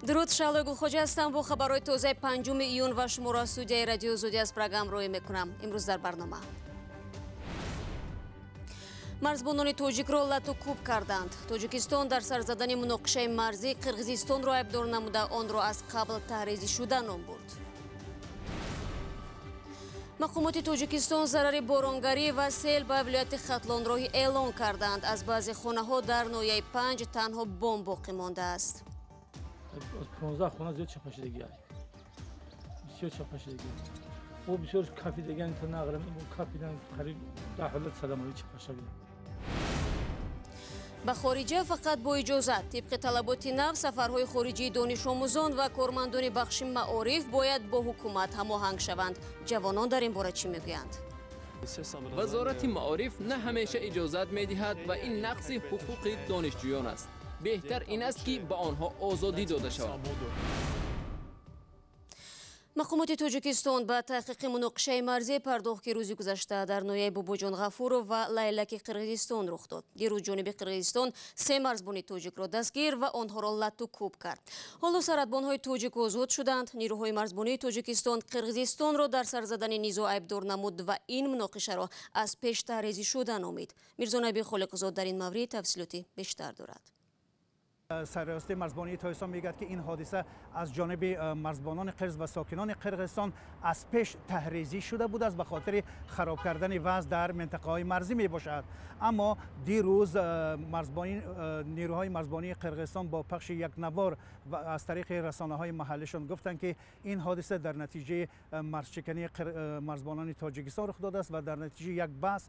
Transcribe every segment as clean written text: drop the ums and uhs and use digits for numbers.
درود شالوی گلخوجه هستم با خبرهای تازه 5 ایون و شما را استودیوی رادیو زودی از پروگرام روی میکنم. امروز در برنامه مرزبانان توجیک را لطو کوب کردند. توجیکستان در سر زدن مناقشه مرزی قرغیزستان را عیبدار نموده آن را از قبل تحریزی شده نام برد. مقامات توجیکستان ضرر بارانگری و سیل به ولایت ختلانراهی اعلان کردند. از بعضی خانه‌ها در ناحیه 5 تنها بمب باقی مانده است. 15 خانه زیاد چپاشیدگی است. بسیار چپاشیدگی است. و بسیار کافیدگی است تا نقرم کافیدن قریب در حالت سلامتی چپاشیدگی. به خارجه فقط با اجازت طبق طلبات نو سفرهای خارجی دانش آموزان و کارمندان بخش معارف باید با حکومت هماهنگ شوند. جوانان در این باره چی میگویند؟ وزارت معارف نه همیشه اجازت میدهد و این نقض حقوق دانشجویان است. بهتر این است که به آنها آزادی داده شود. مقامات توجیکستان به تحقیق مناقشه مرزی پرداخت که روزی گذشته در ناحیه بوبوجان غفورov و لیلک قرغیزستان رخ داد. دیروز جانب قرغیزستان 3 مرزبان توجیک را دستگیر و آنها را لطو کوب کرد. حالا سرحدبان‌های توجیک آزاد شدند. نیروهای مرزبانی توجیکستان قرغیزستان را در سر زدن نیزا عیبدار نمود و این مناقشه را از پیش تحریزی شده نامید. میرزا نبی خالقزاد در این مورد تفصیلاتی بیشتر دارد. سرریاست مرزبانی تاجیکستان میگوید که این حادثه از جانب مرزبانان قرغیز و ساکنان قرغیزستان از پیش تحریزی شده بود است به خاطر خراب کردن وضع در منطقه های مرزی می باشد. اما دیروز نیروهای مرزبانی قرغیزستان با پخش یک نوار و از طریق رسانه های محلیشان گفتند که این حادثه در نتیجه مرزشکنی مرزبانان تاجیکستان رخ داده است و در نتیجه یک بحث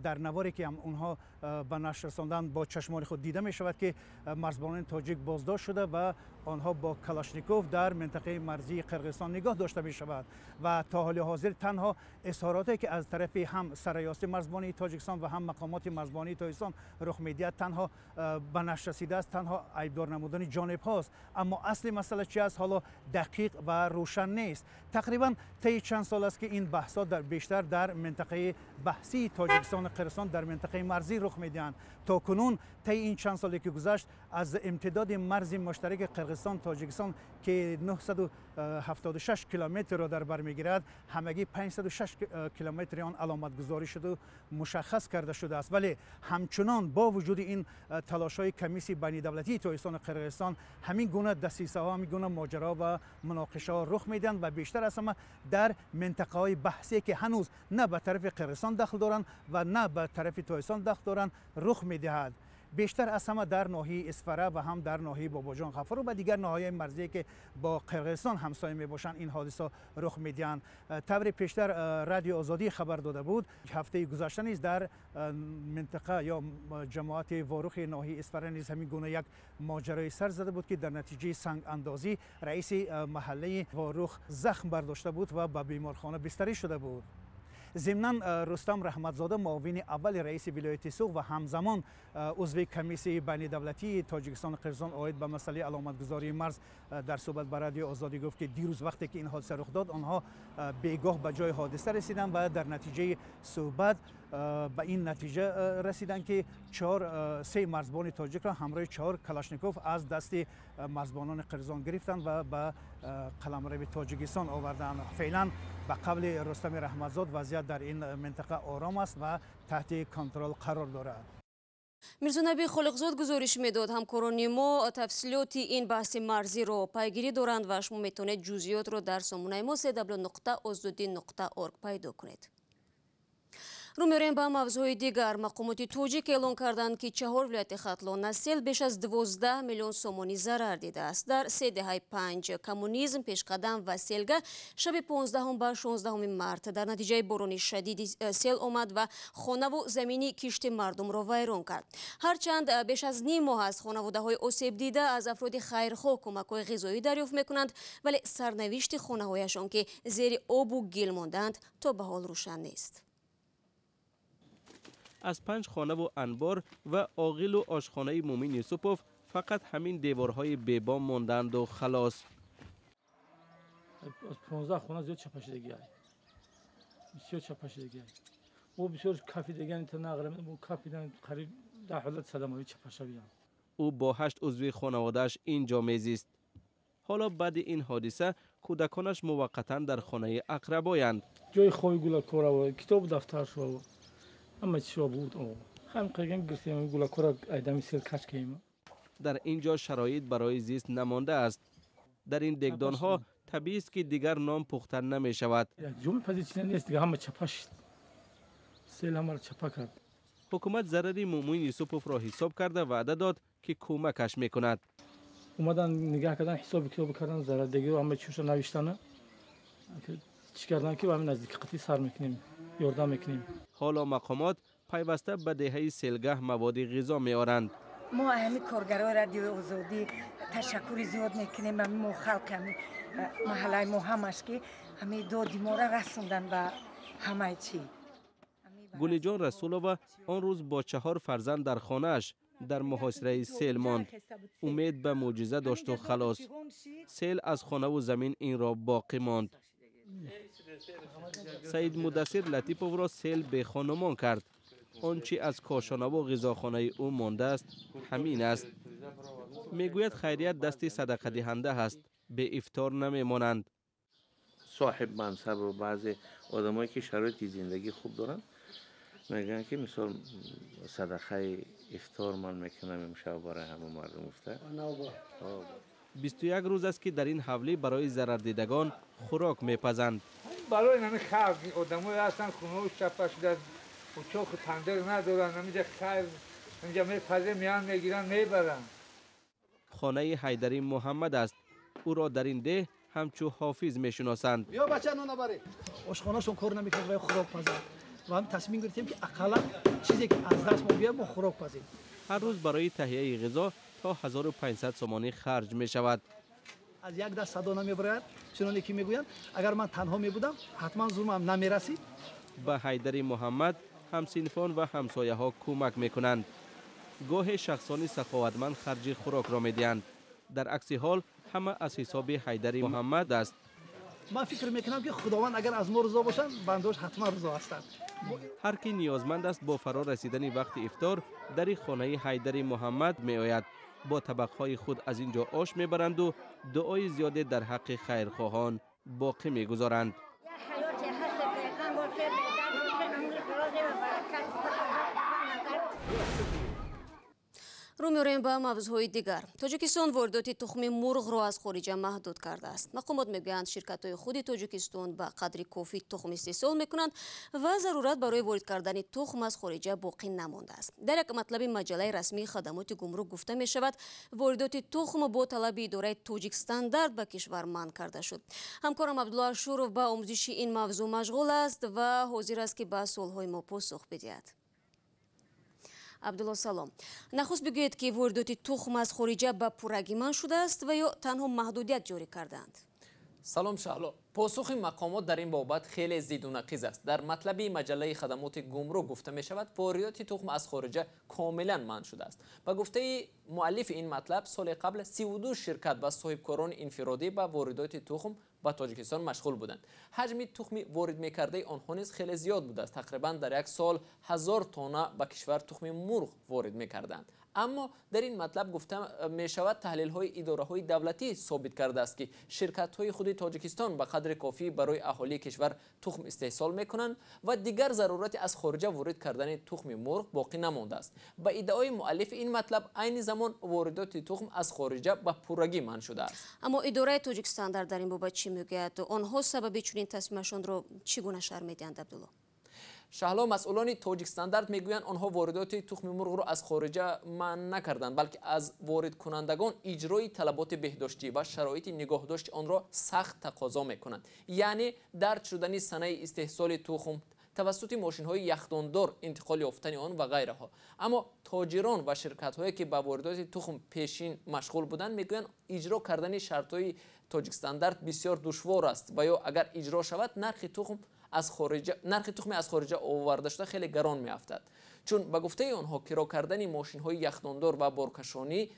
در نواری که اونها به نشر رساندن با چشمان خود دیده می شود که مرزبانان تاجیک بازداشت شده و آنها با کلاشنیکوف در منطقه مرزی قرغیزستان نگاه داشته می شود و تا حال حاضر تنها اظهاراتی که از طرف هم سرریاست مرزبانی تاجیکستان و هم مقامات مرزبانی تاجیکستان رخ می‌دهد تنها به نشر رسیده است، تنها عیبدار نمودن جانب هاست. اما اصل مسئله چی است حالا دقیق و روشن نیست. تقریبا طی چند سال است که این بحث‌ها بیشتر در منطقه بحثی تاجیکستان و قرغیزستان در منطقه مرزی رخ می‌دهند. تا کنون طی این چند سالی که گذشت از امتداد مرز مشترک قرغیزستان تاجیکستان که 976 کیلومتر را در بر میگیرد همگی 506 کیلومتر آن علامت گذاری شده و مشخص کرده شده است. ولی همچنان با وجود این تلاش‌های کمیسیون بین دولتی تاجیکستان و قرغیزستان همین گونه دسیسه‌ها، همین گونه ماجرا و مناقشه‌ها رخ میدن و بیشتر از همه در منطقه‌های بحثی که هنوز نه به طرف قرغیزستان دخل دارند و نه به طرف تاجیکستان دخل دارند رخ میدهد. بیشتر از همه در ناحیه اسفره و هم در ناحیه باباجان غفور و دیگر ناحیه مرزی که با قرغیزستان همسایه میباشند این حادثه رخ میدهند. طور پیشتر رادیو آزادی خبر داده بود هفته گذشته نیز در منطقه یا جماعت واروخ ناحیه اسفره نیز همین گونه یک ماجرای سر زده بود که در نتیجه سنگ اندازی رئیس محله واروخ زخم برداشته بود و به بیمارخانه بستری شده بود. ضمناً رستم رحمتزاده معاون اول رئیس ولایت سوق و همزمان عضو کمیسیون بین دولتی تاجیکستان و قرغیزستان عاید به مسئله علامتگذاری مرز در صحبت با رادیو آزادی گفت که دیروز وقتی که این حادثه رخ داد آنها بیگاه به جای حادثه رسیدند و در نتیجه صحبت به این نتیجه رسیدند که 3 مرزبان تاجیک را همراه 4 کلاشنیکوف از دست مرزبانان قرغیزستان گرفتند و به قلمرو تاجیکستان آوردند. فعلا به قول رستم رحمتزاده وضعیت در این منطقه آرام است و تحت کنترل قرار دارد. میرزا نبی خالقزاد گزارش میداد همکاران ما تفصیلات این بحث مرزی را پیگیری دارند و شما میتونید جزئیات را در سامانه ما www.azadi.org پیدا کنید. رو میریم به موضوع دیگر. مقامات توجیک اعلان کردند که 4 ولایت ختلان از سیل بیش از 12 میلیون سومانی ضرر دیده است. در 3 دهه 5 کمونیسم پیشقدم و سیلگاه شب 15 به 16 مارت در نتیجه باران شدید سیل آمد و خانه و زمینی کشت مردم را ویران کرد. هرچند بیش از نیم ماه از خانواده‌های آسیب دیده از افراد خیرخواه کمک‌های غذایی دریافت می‌کنند، ولی سرنوشت خانه‌هایشان که زیر آب و گل ماندند تا به حال روشن نیست. از 5 خانه و انبار و عاقل و آشخانه مومن یوسپوف فقط همین دیوارهای بیبام ماندند و خلاص. از 15 خانه زیاد چپاشیدگی است. بسیار چپاشیدگی است. و بسیار کافیدگی است تا نقرم کافیدن قریب در حالت سلامتی چپاشیدگی. او با 8 عضو خانواده‌اش اینجا میزیست. حالا بعد این حادثه کودکانش موقتا در خانه اقربایند. جای خوی گلکورا و کتاب دفتر شو اما چی بود او هم قیگن گرفتیم گلکورا ایدمی سیل کش کیم. در اینجا شرایط برای زیست نمانده است. در این دگدان ها طبیعی است که دیگر نان پخته نمی شود. جمع پذیرچی نیست دیگه همه چپاش سیل همه چپا کرد. حکومت ضرری مومین یوسپوف را حساب کرده و وعده داد که کمکش میکند. اومدن نگاه کردن حساب کتاب کردن ضرر دیگه و همه چیشو نوشتن چی کردن که همین نزدیک قطعی سر میکنیم یاردم میکنیم. حالا مقامات پیوسته به دهه سیلگاه مواد غذا میارند. ما همین کارگرای رادیو آزادی تشکر زیاد میکنیم همین خلق همین محله ما همش که همین دادی ما را رسوندن و همه چی. گلی جان رسولووا آن روز با 4 فرزند در خانه‌اش در محاصره سیل ماند. امید به معجزه داشت و خلاص. سیل از خانه و زمین این را باقی ماند. سید مدثر لطیپوف را سیل به خانمان کرد. آنچه از کاشانه و غذاخانه او مانده است همین است. میگوید خیریت دستی صدقه دهنده است، به افطار نمیمانند. صاحب منصب و بعضی آدمایی که شرایط زندگی خوب دارن میگن که مثال صدقه افطار من میکنم امشب برای همه مردم افطار. 21 روز است که در این حوله برای ضرر دیدگان خوراک میپزند. برای همین خلق آدمایی هستن خونه و چپا شده و چوک تندر ندارن نمیده خیر اینجا میپزه میان میگیرن میبرن. خانه حیدری محمد است. او را در این ده همچو حافظ میشناسند. بیا بچه نون بری. آشخانه‌شون کار نمیکنه و خوراک پزند. و هم تصمیم گرفتیم که اقلا چیزی که از دست ما بیاد ما خوراک پزیم. هر روز برای تهیه غذا تا 1500 سومانی خرج می شود. از یک دست صدا نمیبرد چنانه که میگویند اگر من تنها می بودم حتما زورم نمیرسید. به حیدری محمد همسینفان و همسایه ها کمک میکنند. گاه شخصانی سخاوتمند خرج خوراک را میدهند. در عکس حال همه از حساب حیدری محمد است. من فکر میکنم که خداوند اگر از ما رضا باشند بنداش حتما رضا هستند. هر کی نیازمند است با فرا رسیدن وقت افطار در خانه حیدری محمد می آید. با طبقهای خود از اینجا آش میبرند و دعای زیاده در حق خیرخواهان باقی میگذارند. رو می‌آوریم به موضوعهای دیگر. تاجیکستان واردات تخم مرغ را از خارج محدود کرده است. مقامات میگویند شرکت‌های خود تاجیکستان به قدر کافی تخم استحصال میکنند و ضرورت برای وارد کردن تخم از خارج باقی نمانده است. در یک مطلب مجله رسمی خدمات گمرک گفته می شود واردات تخم با طلب اداره تاجیک استاندارد به کشور منع کرده شد. همکارم عبدالله شورف به آموزش این موضوع مشغول است و حاضر است که به سوال‌های ما پاسخ بدهد. عبدالله سلام. نخست بگویید که واردات تخم از خارج به پورگی منع شده است و یا تنها محدودیت جاری کردند؟ سلام شهلا. پاسخ مقامات در این بابت خیلی زید و نقیض است. در مطلب مجله خدمات گمرک گفته می شود واردات تخم از خارج کاملا منع شده است. با گفته مؤلف این مطلب سال قبل 32 شرکت و صاحبکاران انفرادی به واردات تخم با تاجیکستان مشغول بودند. حجم تخم وارد می‌کرده آنها نیز خیلی زیاد بوده است. تقریبا در یک سال 1000 تن به کشور تخم مرغ وارد می‌کردند. اما در این مطلب گفته می شود تحلیل‌های اداره‌های دولتی ثابت کرده است که شرکت‌های خود تاجیکستان به قدر کافی برای اهالی کشور تخم استحصال می‌کنند و دیگر ضرورت از خارج وارد کردن تخم مرغ باقی نمانده است. به ادعای مؤلف این مطلب عین زمان واردات تخم از خارج به پورگی منع شده است. اما اداره تاجیک استاندارد در این بابت چی میگوید؟ آنها سبب چنین تصمیمشان را چگونه شرح میدهند عبدالله؟ شهلا مسئولان تاجیک استاندارد میگویند آنها واردات تخم مرغ را از خارج منع نکردند بلکه از وارد کنندگان اجرای طلبات بهداشتی و شرایط نگهداشت آن را سخت تقاضا میکنند. یعنی درج شدن صنایع استحصال تخم توسط ماشین‌های یخداندار انتقال یافتن آن و غیره ها. اما تاجران و شرکت‌هایی که به واردات تخم پیشین مشغول بودند میگویند اجرا کردن شرط‌های تاجیک استاندارد بسیار دشوار است و یا اگر اجرا شود نرخ تخم از خارج آورده شده خیلی گران میافتد. چون به گفته آنها کرا کردن ماشین‌های یخداندار و بارکشانی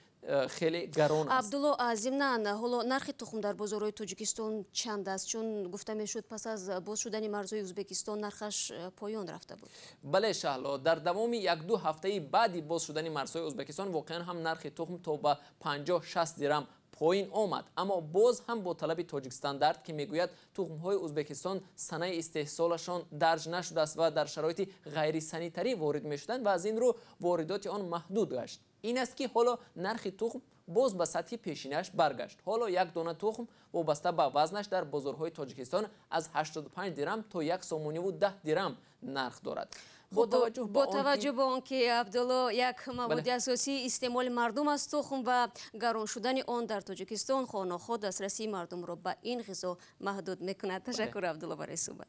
خیلی گران است. عبدالله ضمناً حالا نرخ تخم در بازارهای تاجیکستان چند است؟ چون گفته میشد پس از باز شدن مرزهای ازبکستان نرخش پایان رفته بود. بله شهلا، در دوام 1-2 هفته بعد باز شدن مرزهای ازبکستان واقعا هم نرخ تخم تا به 50-60 درم پایین آمد، اما باز هم با طلب تاجیکستاندارد که میگوید تخم‌های ازبکستان سنه استحصالشان درج نشده است و در شرایط غیر سنیتری وارد می‌شدند و از این رو واردات آن محدود گشت. این است که حالا نرخ تخم باز به سطح پیشینش برگشت. حالا یک دانه تخم وابسته به وزنش در بازارهای تاجیکستان از 85 درم تا 1 سومونی و 10 درم نرخ دارد. با توجه به آنکه عبدالله یک مواد اساسی استعمال مردم از تخم و گران شدن آن در تاجیکستان خود دسترسی مردم را به این غذا محدود میکند. تشکر عبدالله برای صحبت.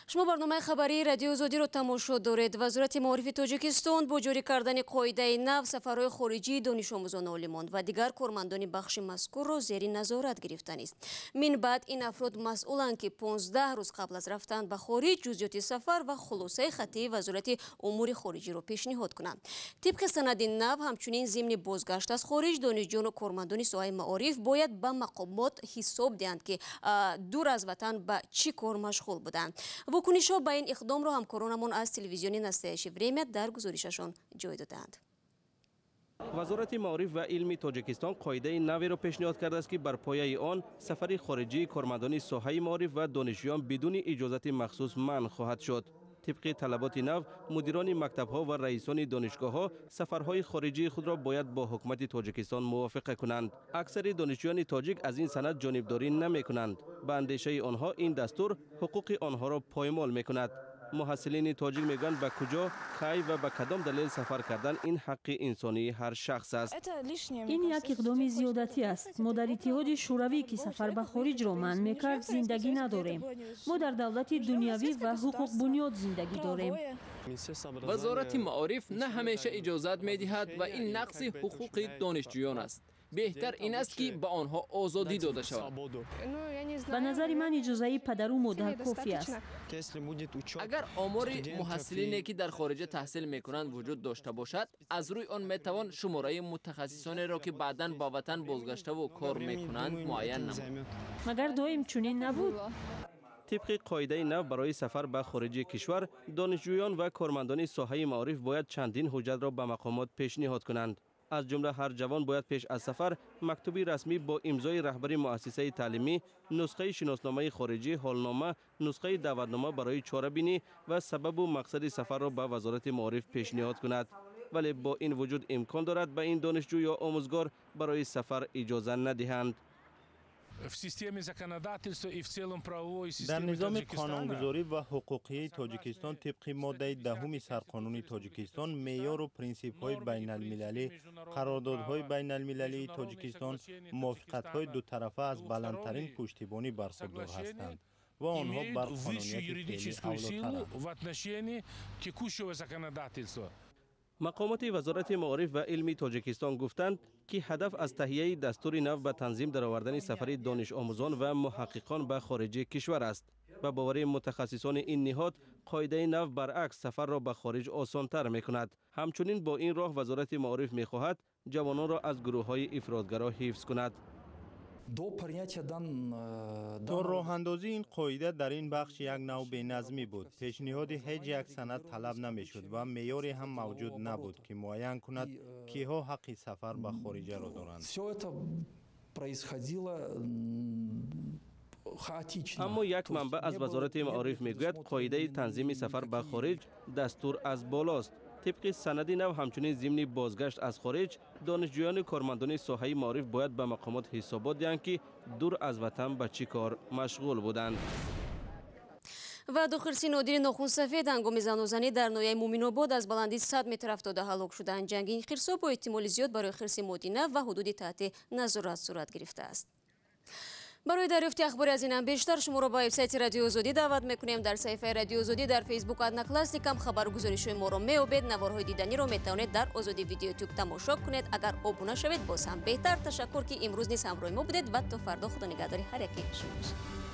شما برنامه خبری رادیو آزادی رو تماشا دارید. وزارت معارف تاجیکستان با جاری کردن قاعده نو سفرهای خارجی دانش آموزان عالیمان و دیگر کارمندان بخش مذکور را زیر نظارت گرفتن است. من بعد این افراد مسئولند که 15 روز قبل از رفتن به خارج جزئیات سفر و خلاصه خطی وزارت امور خارجه را پیشنهاد کنند. طبق سند نو همچنین ضمن بازگشت از خارج دانشجویان و کارمندان ساحه معارف باید به مقامات حساب دهند که دور از وطن به چی کار مشغول بودند. واکنش‌ها به این اقدام را همکارانمان از تلویزیون نستایش وریمت در گزارششان جای دادند. وزارت معارف و علم تاجیکستان قاعده نوی را پیشنهاد کرده است که بر پایه آن سفر خارجی کارمندان ساحه معارف و دانشجویان بدون اجازت مخصوص منع خواهد شد. طبق طلبات نو مدیران مکتب‌ها و رئیسان دانشگاه‌ها سفرهای خارجی خود را باید با حکومت تاجیکستان موافقه کنند. اکثر دانشجویان تاجیک از این سند جانبداری نمی‌کنند. به اندیشه آنها این دستور حقوق آنها را پایمال می‌کند. محصلین تاجیک میگن به کجا، کی و به کدام دلیل سفر کردن این حق انسانی هر شخص است. این یک اقدام زیادتی است. ما در اتحاد شوروی که سفر به خارج را منع میکرد زندگی نداریم. ما در دولت دنیوی و حقوق بنیاد زندگی داریم. وزارت معارف نه همیشه اجازت میدهد و این نقض حقوق دانشجویان است. بهتر این است که به آنها آزادی داده شود. به نظر من اجازه پدر و مادر کافی است. اگر آمار محصلینی که در خارج تحصیل میکنند وجود داشته باشد، از روی آن میتوان شماره متخصصانی را که بعداً با وطن بازگشته و کار میکنند معین نمود. مگر دائم چنین نبود؟ طبق قاعده نو برای سفر به خارج کشور دانشجویان و کارمندان ساحه معارف باید چندین حجت را به مقامات پیشنهاد کنند. از جمله هر جوان باید پیش از سفر مکتوبی رسمی با امضای رهبر مؤسسه تعلیمی، نسخه شناسنامه خارجی، حالنامه، نسخه دعوتنامه برای چاره‌بینی و سبب و مقصد سفر را به وزارت معارف پیشنهاد کند. ولی با این وجود امکان دارد به این دانشجو یا آموزگار برای سفر اجازه ندهند. در نظام قانونگذاری و حقوقی تاجیکستان طبق ماده 10 سرقانون تاجیکستان معیار و پرینسیپ‌های بین المللی، قراردادهای بین المللی تاجیکستان، موافقت‌های دو طرفه از بلندترین پشتیبانی برخوردار هستند و آنها بر قانونیت فعلی اولاترند. مقامات وزارت معارف و علم تاجیکستان گفتند که هدف از تهیه دستور نو به تنظیم درآوردن سفر دانش آموزان و محققان به خارج کشور است. به باور متخصصان این نهاد قاعده نو برعکس سفر را به خارج آسان‌تر می‌کند. همچنین با این راه وزارت معارف می‌خواهد جوانان را از گروه‌های افراطگرا حفظ کند. تا راه اندازی این قاعده در این بخش یک نوع بینظمی بود. پیشنهاد هیچ یک سند طلب نمیشد و معیاری هم موجود نبود که معین کند کیها حق سفر به خارجه را دارند. اما یک منبع از وزارت معارف میگوید قاعده تنظیم سفر به خارج دستور از بالاست. طبق سند نو همچنین ضمن بازگشت از خارج دانشجویان کارمندان ساحه معارف باید به مقامات حسابات دهند که دور از وطن به چی کار مشغول بودند. و دو خرسی نادر ناخن سفید هنگام زنوزنی در ناحیه مومن‌آباد از بلندی 100 متر افتاده هلاک شدند. جنگ این خرس‌ها با احتمال زیاد برای خرس مدینه و حدود تحت نظارت صورت گرفته است. برای دریافت اخبار از این هم بیشتر شما را با وبسایت رادیو آزادی دعوت میکنیم. در صفحه رادیو آزادی در فیسبوک ادنا کلاسیک هم خبرگزاری‌های ما را می‌یابید. نوارهای دیدنی را میتوانید در آزادی ویدیو یوتیوب تماشا کنید. اگر ابونه شوید باز هم بهتر. تشکر که امروز نیز همراه ما بودید و تا فردا خدا نگهداری هر یکی شما.